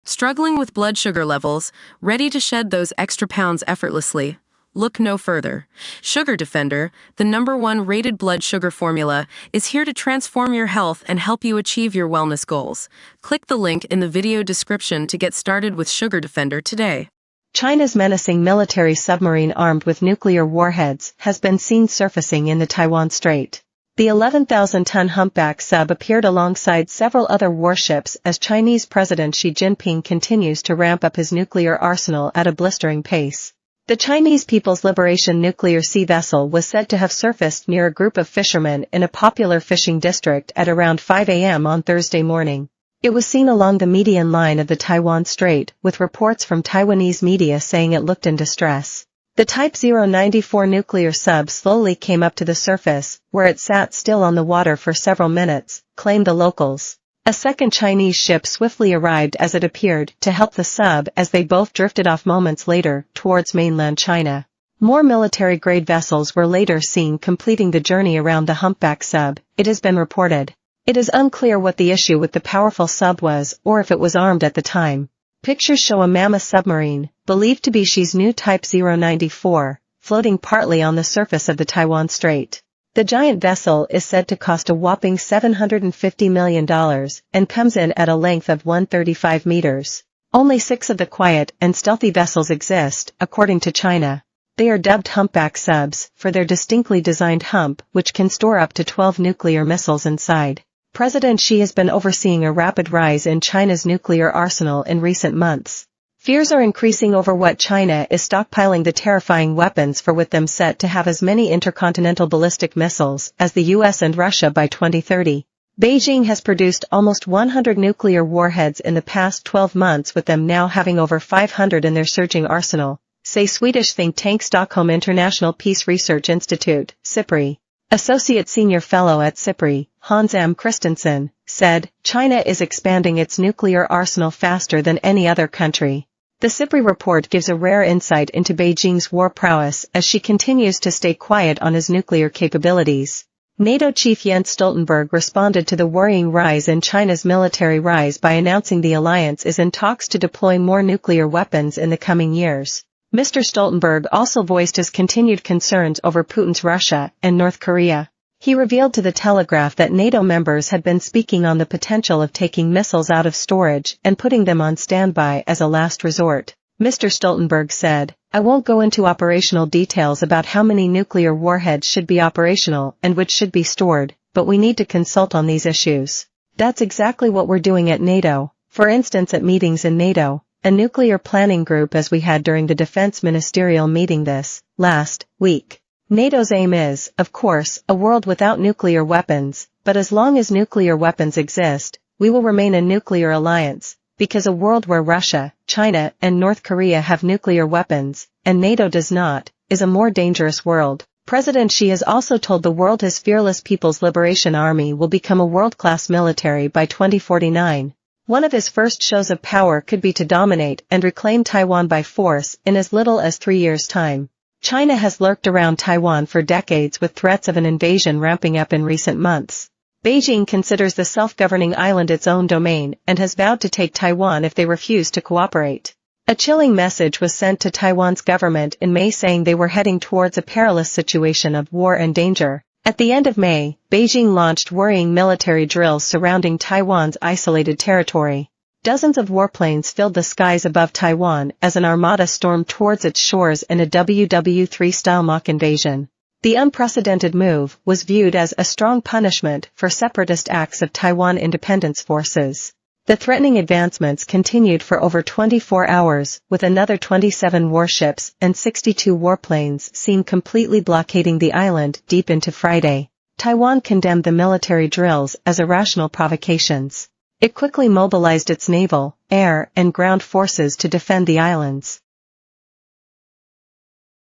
Struggling with blood sugar levels, ready to shed those extra pounds effortlessly? Look no further. Sugar Defender, the #1 rated blood sugar formula, is here to transform your health and help you achieve your wellness goals. Click the link in the video description to get started with Sugar Defender today. China's menacing military submarine armed with nuclear warheads has been seen surfacing in the Taiwan Strait. The 11,000-ton humpback sub appeared alongside several other warships as Chinese President Xi Jinping continues to ramp up his nuclear arsenal at a blistering pace. The Chinese People's Liberation nuclear sea vessel was said to have surfaced near a group of fishermen in a popular fishing district at around 5 a.m. on Thursday morning. It was seen along the median line of the Taiwan Strait, with reports from Taiwanese media saying it looked in distress. The Type 094 nuclear sub slowly came up to the surface, where it sat still on the water for several minutes, claimed the locals. A second Chinese ship swiftly arrived as it appeared to help the sub as they both drifted off moments later towards mainland China. More military-grade vessels were later seen completing the journey around the humpback sub, it has been reported. It is unclear what the issue with the powerful sub was or if it was armed at the time. Pictures show a mammoth submarine, believed to be Xi's new Type 094, floating partly on the surface of the Taiwan Strait. The giant vessel is said to cost a whopping $750 million and comes in at a length of 135 meters. Only 6 of the quiet and stealthy vessels exist, according to China. They are dubbed humpback subs for their distinctly designed hump, which can store up to 12 nuclear missiles inside. President Xi has been overseeing a rapid rise in China's nuclear arsenal in recent months. Fears are increasing over what China is stockpiling the terrifying weapons for, with them set to have as many intercontinental ballistic missiles as the US and Russia by 2030. Beijing has produced almost 100 nuclear warheads in the past 12 months, with them now having over 500 in their surging arsenal, say Swedish think tank Stockholm International Peace Research Institute, SIPRI. Associate Senior Fellow at SIPRI, Hans M. Christensen, said, China is expanding its nuclear arsenal faster than any other country. The SIPRI report gives a rare insight into Beijing's war prowess as she continues to stay quiet on his nuclear capabilities. NATO chief Jens Stoltenberg responded to the worrying rise in China's military rise by announcing the alliance is in talks to deploy more nuclear weapons in the coming years. Mr. Stoltenberg also voiced his continued concerns over Putin's Russia and North Korea. He revealed to The Telegraph that NATO members had been speaking on the potential of taking missiles out of storage and putting them on standby as a last resort. Mr. Stoltenberg said, I won't go into operational details about how many nuclear warheads should be operational and which should be stored, but we need to consult on these issues. That's exactly what we're doing at NATO. For instance, at meetings in NATO, a nuclear planning group as we had during the defense ministerial meeting this last week. NATO's aim is, of course, a world without nuclear weapons, but as long as nuclear weapons exist, we will remain a nuclear alliance, because a world where Russia, China, and North Korea have nuclear weapons, and NATO does not, is a more dangerous world. President Xi has also told the world his fearless People's Liberation Army will become a world-class military by 2049. One of his first shows of power could be to dominate and reclaim Taiwan by force in as little as 3 years' time. China has lurked around Taiwan for decades, with threats of an invasion ramping up in recent months. Beijing considers the self-governing island its own domain and has vowed to take Taiwan if they refuse to cooperate. A chilling message was sent to Taiwan's government in May saying they were heading towards a perilous situation of war and danger. At the end of May, Beijing launched worrying military drills surrounding Taiwan's isolated territory. Dozens of warplanes filled the skies above Taiwan as an armada stormed towards its shores in a WW3-style mock invasion. The unprecedented move was viewed as a strong punishment for separatist acts of Taiwan independence forces. The threatening advancements continued for over 24 hours, with another 27 warships and 62 warplanes seen completely blockading the island deep into Friday. Taiwan condemned the military drills as irrational provocations. It quickly mobilized its naval, air, and ground forces to defend the islands.